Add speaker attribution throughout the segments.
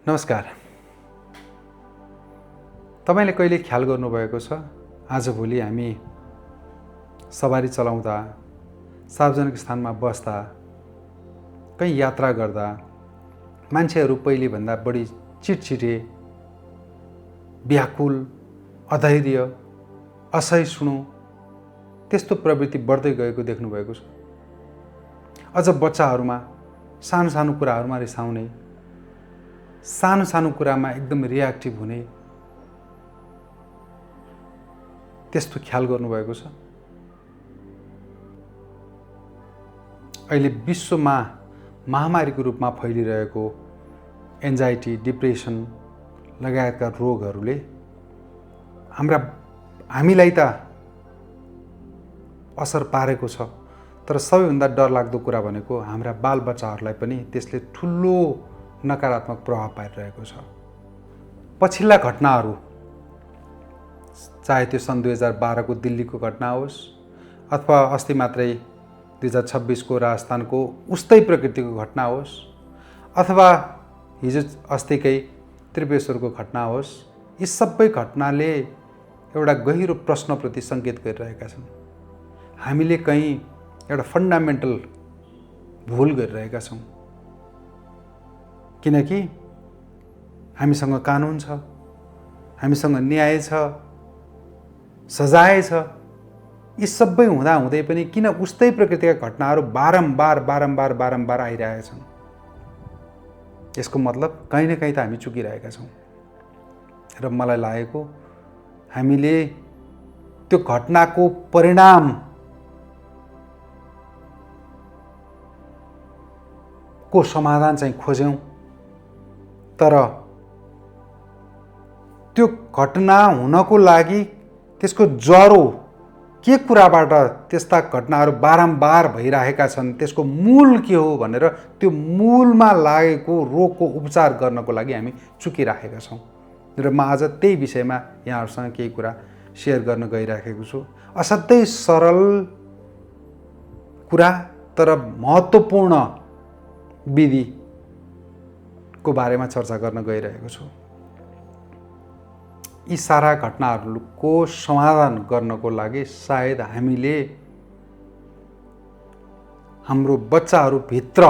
Speaker 1: नमस्कार। तपाईले कहिले ख्याल गर्नुभएको छ आजभोलि हामी सवारी चलाउँदा, सार्वजनिक स्थानमा बस्दा, कहीँ यात्रा गर्दा मान्छेहरू पहिले भन्दा बढी चिटचिटे, व्याकुल, अधैर्य, असहिष्णु त्यस्तो प्रवृत्ति बढ्दै गएको देख्नुभएको छ। अझ बच्चाहरूमा सानो सानो कुराहरूमा रिसाउने, सानो सानो कुरामा एकदम रियाक्टिभ हुने त्यस्तो ख्याल गर्नुभएको छ। अहिले विश्वमा महामारीको रूपमा फैलिरहेको एन्जाइटी, डिप्रेसन लगायतका रोगहरूले हामीलाई त असर पारेको छ, तर सबैभन्दा डरलाग्दो कुरा भनेको हाम्रा बालबच्चाहरूलाई पनि त्यसले ठुलो नकारात्मक प्रभाव पारिरहेको छ। पछिल्ला घटनाहरू, चाहे त्यो सन् 2012 को दिल्लीको घटना होस् अथवा अस्ति मात्रै 2026 को राजस्थानको उस्तै प्रकृतिको घटना होस् अथवा हिजो अस्तिकै त्रिपुरेश्वरको घटना होस्, यी सबै घटनाले एउटा गहिरो प्रश्नप्रति सङ्केत गरिरहेका छन्। हामीले कहीँ एउटा फन्डामेन्टल भुल गरिरहेका छौँ, किनकि हामीसँग कानुन छ, हामीसँग न्याय छ, सजाय छ। यी सबै हुँदाहुँदै पनि किन उस्तै प्रकृतिका घटनाहरू बारम्बार आइरहेका छन्? यसको मतलब कहीँ न कहीँ त हामी चुकिरहेका छौँ। र मलाई लागेको हामीले त्यो घटनाको परिणाम को समाधान चाहिँ खोज्यौँ, तर त्यो घटना हुनको लागि त्यसको जरो के कुराबाट त्यस्ता घटनाहरू बारम्बार भइरहेका छन्, त्यसको मूल के हो भनेर त्यो मूलमा लागेको रोगको उपचार गर्नको लागि हामी चुकिराखेका छौँ। र म आज त्यही विषयमा यहाँहरूसँग केही कुरा सेयर गर्न गइराखेको छु। असाध्यै सरल कुरा तर महत्त्वपूर्ण विधिको बारेमा चर्चा गर्न गइरहेको छु। यी सारा घटनाहरूको समाधान गर्नको लागि सायद हामीले हाम्रो बच्चाहरूभित्र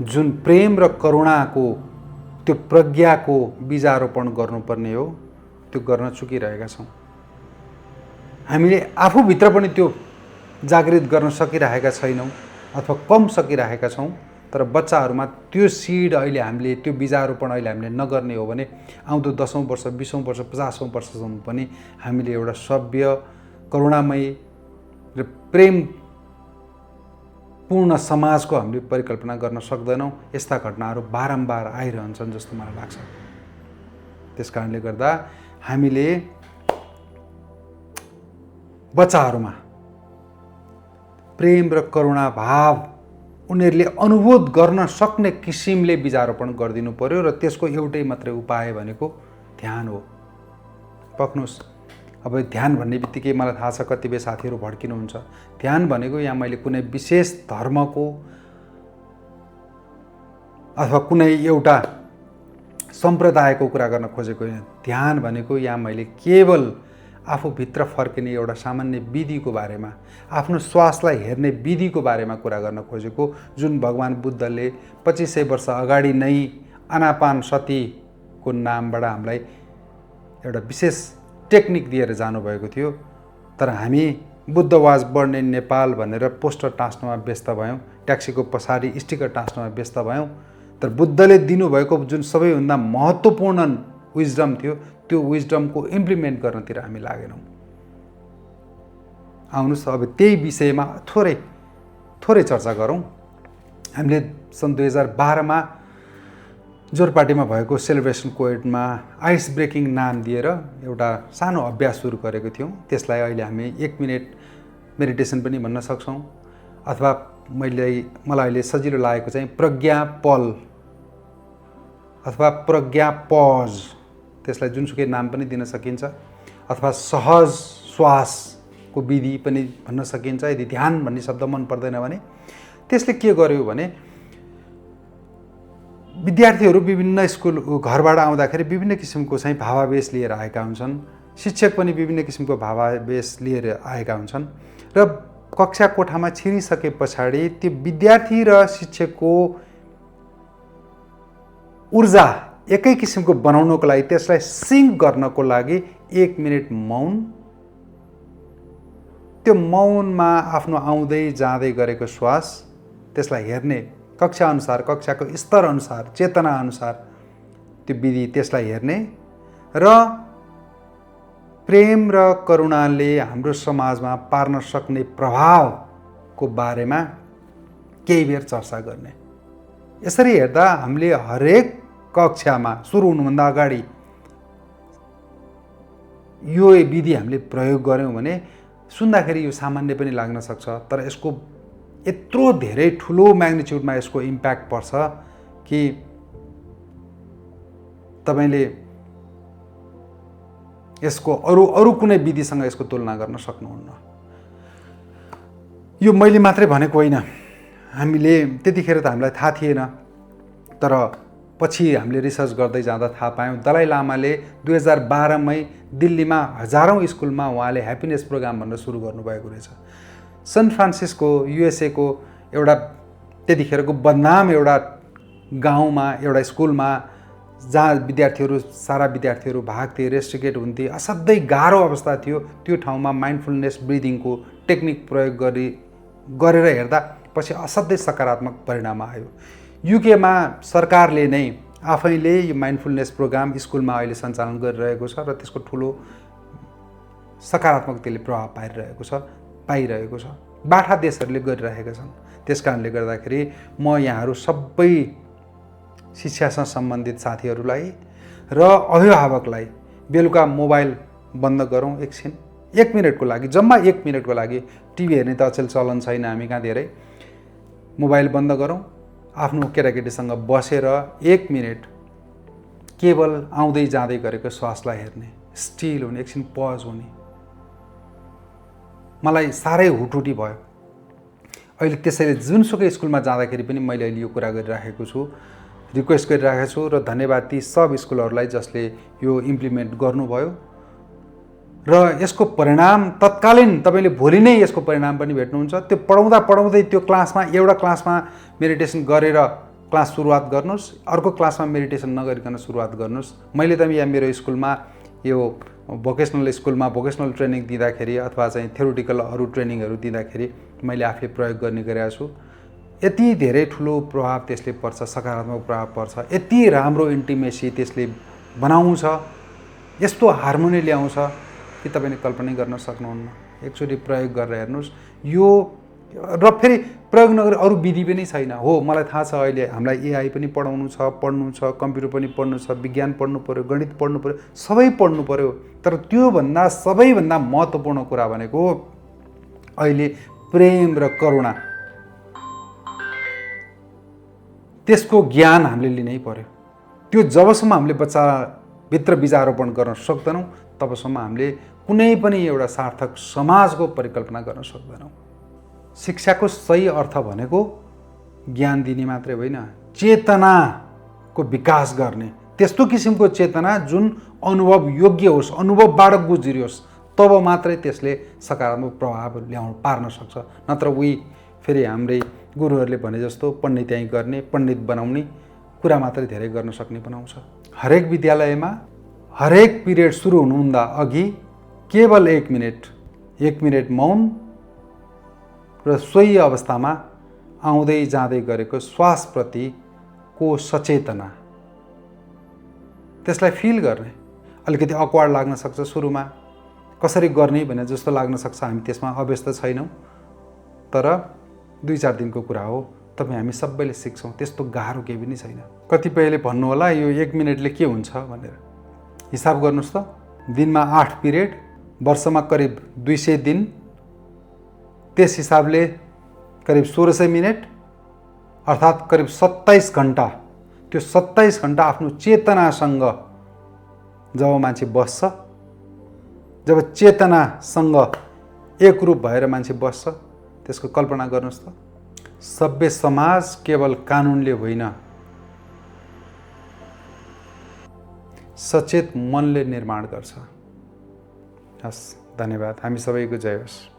Speaker 1: जुन प्रेम र करुणाको त्यो प्रज्ञाको बीजारोपण गर्नुपर्ने हो, त्यो गर्न चुकिरहेका छौँ। हामीले आफूभित्र पनि त्यो जागृत गर्न सकिरहेका छैनौँ अथवा कम सकिरहेका छौँ, तर बच्चाहरूमा त्यो सिड अहिले हामीले, त्यो बीजारोपण अहिले हामीले नगर्ने हो भने आउँदो 10औं वर्ष, 20औं वर्ष, 50औं वर्षसम्म पनि हामीले एउटा सभ्य, करुणामयी र प्रेमपूर्ण समाजको हामीले परिकल्पना गर्न सक्दैनौँ। यस्ता घटनाहरू बारम्बार आइरहन्छन् जस्तो मलाई लाग्छ। त्यसकारणले गर्दा हामीले बच्चाहरूमा प्रेम र करुणा भाव उनीहरूले अनुभूत गर्न सक्ने किसिमले बीजारोपण गरिदिनु पर्यो र त्यसको एउटै मात्रै उपाय भनेको ध्यान हो। पक्नुहोस्, अब ध्यान भन्ने बित्तिकै मलाई थाहा छ कतिपय साथीहरू भड्किनुहुन्छ। ध्यान भनेको यहाँ मैले कुनै विशेष धर्मको अथवा कुनै एउटा सम्प्रदायको कुरा गर्न खोजेको होइन। ध्यान भनेको यहाँ मैले केवल आफूभित्र फर्किने एउटा सामान्य विधिको बारेमा, आफ्नो श्वासलाई हेर्ने विधिको बारेमा कुरा गर्न खोजेको, जुन भगवान बुद्धले 2500 वर्ष अगाडि नै आनापान सतीको नामबाट हामीलाई एउटा विशेष टेक्निक दिएर जानुभएको थियो। तर हामी Buddha was born in Nepal भनेर पोस्टर टाँच्नमा व्यस्त भयौँ, ट्याक्सीको पछाडि स्टिकर टाँच्नमा व्यस्त भयौँ। तर बुद्धले दिनुभएको जुन सबैभन्दा महत्त्वपूर्ण विजडम थियो, त्यो विजडमको इम्प्लिमेन्ट गर्नतिर हामी लागेनौँ। आउनुहोस् अब त्यही विषयमा थोरै चर्चा गरौँ। हामीले सन् 2012 मा जोरपाटीमा भएको सेलिब्रेसन कोएटमा आइस ब्रेकिङ नाम दिएर एउटा सानो अभ्यास सुरु गरेको थियौँ। त्यसलाई अहिले हामी 1 मिनट मेडिटेसन पनि भन्न सक्छौँ, अथवा मलाई अहिले सजिलो लागेको चाहिँ प्रज्ञा पल अथवा प्रज्ञा पज, त्यसलाई जुनसुकै नाम पनि दिन सकिन्छ, अथवा सहज श्वास को विधि पनि भन्न सकिन्छ। यदि ध्यान भन्ने शब्द मन पर्दैन भने त्यसले के गर्यो भने विद्यार्थीहरू विभिन्न स्कुल घरबाट आउँदाखेरि विभिन्न किसिमको चाहिँ भावावेश लिएर आएका हुन्छन्। शिक्षक पनि विभिन्न किसिमको भावावेश लिएर आएका हुन्छन् र कक्षा कोठामा छिरिसके पछाडि त्यो विद्यार्थी र शिक्षकको ऊर्जा एकै किसिमको बनाउनको लागि, त्यसलाई सिङ्क गर्नको लागि 1 मिनेट मौन, त्यो मौनमा आफ्नो आउँदै जाँदै गरेको श्वास, त्यसलाई हेर्ने कक्षा अनुसार, कक्षाको स्तर अनुसार, चेतना अनुसार त्यो विधि त्यसलाई हेर्ने र प्रेम र करुणाले हाम्रो समाजमा पार्न सक्ने प्रभावको बारेमा केही बेर चर्चा गर्ने। यसरी हेर्दा हामीले हरेक कक्षामा सुरु हुनुभन्दा अगाडि यो विधि हामीले प्रयोग गर्यौँ भने सुन्दाखेरि यो सामान्य पनि लाग्न सक्छ, तर यसको यत्रो धेरै ठुलो म्याग्निट्युडमा यसको इम्प्याक्ट पर्छ कि तपाईले यसको अरू कुनै विधिसँग यसको तुलना गर्न सक्नुहुन्न। यो मैले मात्रै भनेको होइन, हामीले त्यतिखेर त हामीलाई थाहा थिएन, तर पछि हामीले रिसर्च गर्दै जाँदा थाहा पायौँ दलाई लामाले 2012 मै दिल्लीमा हजारौं स्कुलमा उहाँले ह्याप्पिनेस प्रोग्राम भनेर सुरु गर्नुभएको रहेछ। सन फ्रान्सिस्को युएसए को एउटा त्यतिखेरको बदनाम एउटा गाउँमा एउटा स्कुलमा जहाँ सारा विद्यार्थीहरू भाग्थे, रेस्ट्रिकेट हुन्थे, असाध्यै गाह्रो अवस्था थियो, त्यो ठाउँमा माइन्डफुलनेस ब्रिदिङको टेक्निक प्रयोग गरेर हेर्दा पछि असाध्यै सकारात्मक परिणाम आयो। युकेमा सरकारले नै आफैले यो माइन्डफुलनेस प्रोग्राम स्कुलमा अहिले सञ्चालन गरिरहेको छ र त्यसको ठुलो सकारात्मक त्यसले प्रभाव पाइरहेको छ। बाठा देशहरूले गरिरहेका छन्। त्यसकारणले गर्दाखेरि म यहाँहरू सबै शिक्षासँग सम्बन्धित साथीहरूलाई र अभिभावकलाई बेलुका मोबाइल बन्द गरौँ, एकछिन 1 मिनेटको लागि, जम्मा 1 मिनेटको लागि, टिभी हेर्ने त अचेल चलन छैन हामी कहाँ धेरै, मोबाइल बन्द गरौँ, आफ्नो केटाकेटीसँग बसेर 1 मिनेट केवल आउँदै जाँदै गरेको श्वासलाई हेर्ने, स्टिल हुने, एकछिन पज हुने। मलाई साह्रै हुटुटी भयो। अहिले त्यसैले जुनसुकै स्कुलमा जाँदाखेरि पनि मैले अहिले यो कुरा गरिराखेको छु, रिक्वेस्ट गरिराखेको छु र धन्यवाद ती सब स्कुलहरूलाई जसले यो इम्प्लिमेन्ट गर्नुभयो र यसको परिणाम तत्कालीन तपाईले भोलि नै यसको परिणाम पनि भेट्नुहुन्छ। त्यो पढाउँदै त्यो एउटा क्लासमा मेडिटेसन गरेर क्लास सुरुवात गर्नुस्, अर्को क्लासमा मेडिटेसन नगरिकन सुरुवात गर्नुस्। मैले त यहाँ मेरो स्कुलमा यो भोकेसनल स्कुलमा भोकेसनल ट्रेनिङ दिँदाखेरि अथवा चाहिँ थ्योरिटिकल अरू ट्रेनिङहरू दिँदाखेरि मैले आफूले प्रयोग गर्ने गरेको छु। यति धेरै ठुलो प्रभाव त्यसले पर्छ, सकारात्मक प्रभाव पर्छ, यति राम्रो इन्टिमेसी त्यसले बनाउँछ, यस्तो हार्मोनी ल्याउँछ कि तपाईले कल्पना गर्न सक्नुहुन्न। एकचोटि प्रयोग गरेर हेर्नुस्। यो र फेरि प्रयोग नगरी अरू विधि पनि छैन। हो, मलाई थाहा छ अहिले हामीलाई एआई पनि पढ्नु छ, कम्प्युटर पनि पढ्नु छ, विज्ञान पढ्नु पर्यो, गणित पढ्नु पर्यो, सबै पढ्नु पर्यो। तर त्योभन्दा सबैभन्दा महत्त्वपूर्ण कुरा भनेको अहिले प्रेम र करुणा, त्यसको ज्ञान हामीले लिनै पर्यो। त्यो जबसम्म हामीले बच्चाभित्र बीजारोपण गर्न सक्दैनौँ तबसम्म हामीले कुनै पनि एउटा सार्थक समाजको परिकल्पना गर्न सक्दैनौँ। शिक्षाको सही अर्थ भनेको ज्ञान दिने मात्रै होइन, चेतनाको विकास गर्ने, त्यस्तो किसिमको चेतना जुन अनुभव योग्य होस्, अनुभवबाट गुज्रियोस्, तब मात्रै त्यसले सकारात्मक प्रभाव पार्न सक्छ। नत्र फेरि हाम्रै गुरुहरूले भने जस्तो पण्डित्याइ गर्ने, पण्डित बनाउने कुरा मात्रै धेरै गर्न सक्ने बनाउँछ। हरेक विद्यालयमा हरेक पिरियड सुरु हुनुभन्दा अघि केवल 1 मिनेट मौन र सोही अवस्थामा आउँदै जाँदै गरेको श्वासप्रतिको सचेतना, त्यसलाई फिल गर्ने। अलिकति अक्वार्ड लाग्न सक्छ सुरुमा, कसरी गर्ने भने जस्तो लाग्न सक्छ, हामी त्यसमा अभ्यस्त छैनौँ, तर 2-4 दिनको कुरा हो। तपाईँ हामी सबैले सिक्छौँ, त्यस्तो गाह्रो केही पनि छैन। कतिपयले भन्नु होला यो 1 मिनेटले के हुन्छ भनेर। हिसाब गर्नुहोस् त, दिनमा 8 पिरियड, वर्षमा करिब 200 दिन, त्यस हिसाबले करिब 1600 मिनेट, अर्थात् करिब 27 घण्टा। त्यो 27 घण्टा आफ्नो चेतनासँग जब मान्छे बस्छ, जब चेतनासँग एकरूप भएर मान्छे बस्छ, त्यसको कल्पना गर्नुहोस् त। सभ्य समाज केवल कानुनले होइन, सचेत मनले निर्माण गर्छ। हस्, धन्यवाद। हामी सबैको जय होस्।